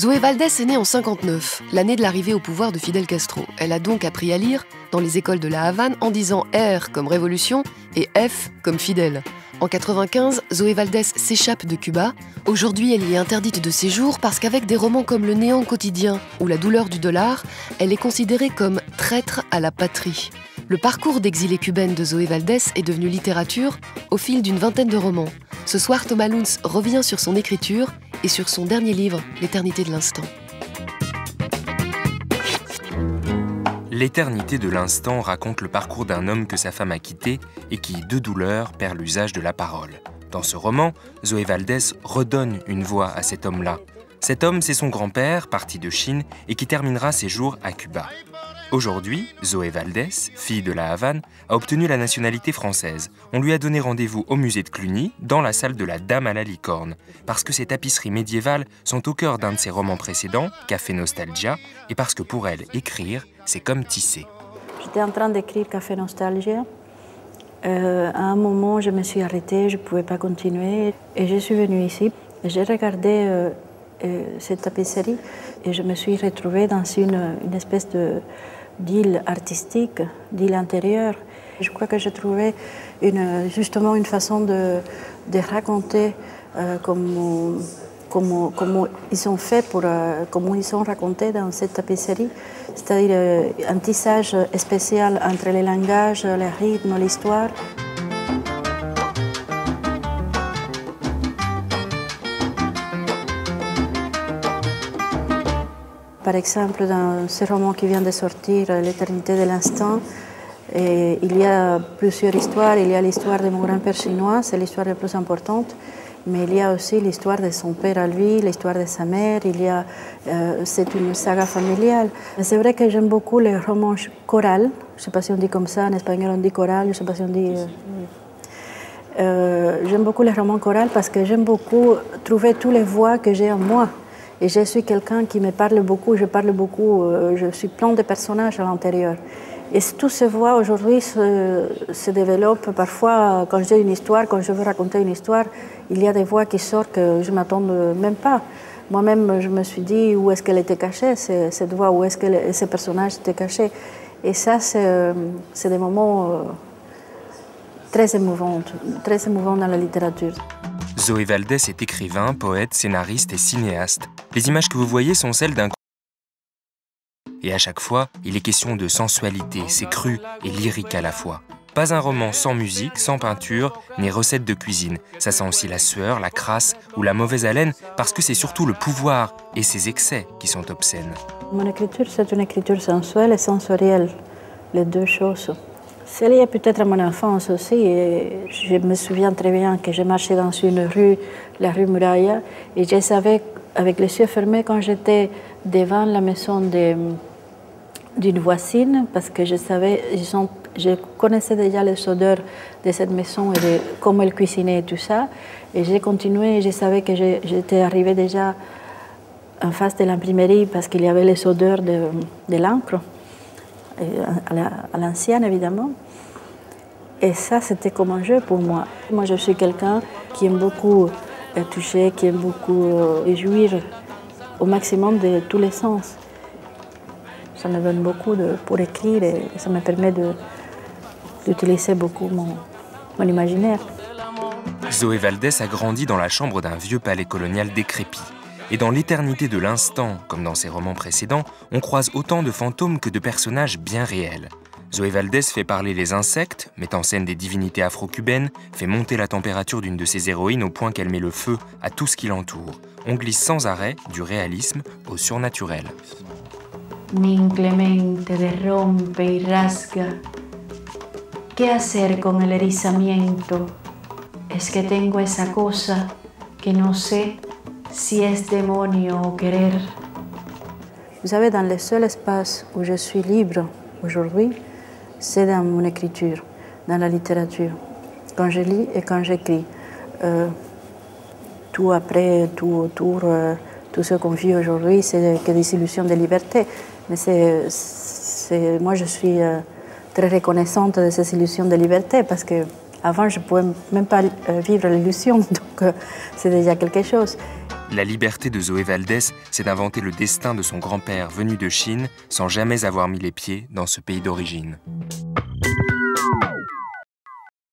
Zoé Valdés est née en 59, l'année de l'arrivée au pouvoir de Fidel Castro. Elle a donc appris à lire dans les écoles de la Havane en disant R comme révolution et F comme Fidel. En 95, Zoé Valdés s'échappe de Cuba. Aujourd'hui, elle y est interdite de séjour parce qu'avec des romans comme Le néant quotidien ou La douleur du dollar, elle est considérée comme traître à la patrie. Le parcours d'exilée cubaine de Zoé Valdés est devenu littérature au fil d'une vingtaine de romans. Ce soir, Thomas Luntz revient sur son écriture et sur son dernier livre, L'éternité de l'instant. L'éternité de l'instant raconte le parcours d'un homme que sa femme a quitté et qui, de douleur, perd l'usage de la parole. Dans ce roman, Zoé Valdés redonne une voix à cet homme-là. Cet homme, c'est son grand-père, parti de Chine, et qui terminera ses jours à Cuba. Aujourd'hui, Zoé Valdés, fille de la Havane, a obtenu la nationalité française. On lui a donné rendez-vous au musée de Cluny, dans la salle de la Dame à la licorne, parce que ces tapisseries médiévales sont au cœur d'un de ses romans précédents, Café Nostalgia, et parce que pour elle, écrire, c'est comme tisser. J'étais en train d'écrire Café Nostalgia. À un moment, je me suis arrêtée, je ne pouvais pas continuer, et je suis venue ici. J'ai regardé cette tapisserie et je me suis retrouvée dans une espèce d'île artistique, d'île intérieure. Je crois que j'ai trouvé justement une façon de raconter comment ils ont fait comment ils sont racontés dans cette tapisserie, c'est-à-dire un tissage spécial entre les langages, les rythmes, l'histoire. Par exemple, dans ce roman qui vient de sortir, L'éternité de l'instant, il y a plusieurs histoires. Il y a l'histoire de mon grand-père chinois, c'est l'histoire la plus importante, mais il y a aussi l'histoire de son père à lui, l'histoire de sa mère. C'est une saga familiale. C'est vrai que j'aime beaucoup les romans chorales. Je ne sais pas si on dit comme ça, en espagnol on dit choral, je ne sais pas si on dit... j'aime beaucoup les romans chorales parce que j'aime beaucoup trouver toutes les voix que j'ai en moi. Et je suis quelqu'un qui me parle beaucoup, je suis plein de personnages à l'intérieur. Et toutes ces voix aujourd'hui se développent parfois quand j'ai une histoire, quand je veux raconter une histoire, il y a des voix qui sortent que je ne m'attends même pas. Moi-même, je me suis dit où est-ce qu'elle était cachée, cette voix, où est-ce que ces personnages étaient cachés. Et ça, c'est des moments très émouvants dans la littérature. Zoé Valdés est écrivain, poète, scénariste et cinéaste. Les images que vous voyez sont celles d'un... Et à chaque fois, il est question de sensualité, c'est cru et lyrique à la fois. Pas un roman sans musique, sans peinture, ni recette de cuisine. Ça sent aussi la sueur, la crasse ou la mauvaise haleine, parce que c'est surtout le pouvoir et ses excès qui sont obscènes. Mon écriture, c'est une écriture sensuelle et sensorielle, les deux choses. C'est lié peut-être à mon enfance aussi. Et je me souviens très bien que je marchais dans une rue, la rue Muralla, et je savais, avec les yeux fermés, quand j'étais devant la maison d'une voisine, parce que je connaissais déjà les odeurs de cette maison et de comment elle cuisinait et tout ça. Et j'ai continué et je savais que j'étais arrivée déjà en face de l'imprimerie parce qu'il y avait les odeurs de l'encre. À l'ancienne, évidemment. Et ça, c'était comme un jeu pour moi. Moi, je suis quelqu'un qui aime beaucoup toucher, qui aime beaucoup jouir au maximum de tous les sens. Ça me donne beaucoup pour écrire et ça me permet d'utiliser beaucoup mon imaginaire. Zoé Valdés a grandi dans la chambre d'un vieux palais colonial décrépit. Et dans l'éternité de l'instant, comme dans ses romans précédents, on croise autant de fantômes que de personnages bien réels. Zoé Valdés fait parler les insectes, met en scène des divinités afro-cubaines, fait monter la température d'une de ses héroïnes au point qu'elle met le feu à tout ce qui l'entoure. On glisse sans arrêt du réalisme au surnaturel. Mi inclemente derrompe y rasga. ¿Qué hacer con el erizamiento? Es que tengo esa cosa que no sé si es demonio o querer. Vous savez, dans le seul espace où je suis libre aujourd'hui, c'est dans mon écriture, dans la littérature. Quand je lis et quand j'écris. Tout après, tout autour, tout ce qu'on vit aujourd'hui, c'est que des illusions de liberté. Mais moi, je suis très reconnaissante de ces illusions de liberté parce qu'avant, je ne pouvais même pas vivre l'illusion. Donc, c'est déjà quelque chose. La liberté de Zoé Valdés, c'est d'inventer le destin de son grand-père venu de Chine sans jamais avoir mis les pieds dans ce pays d'origine.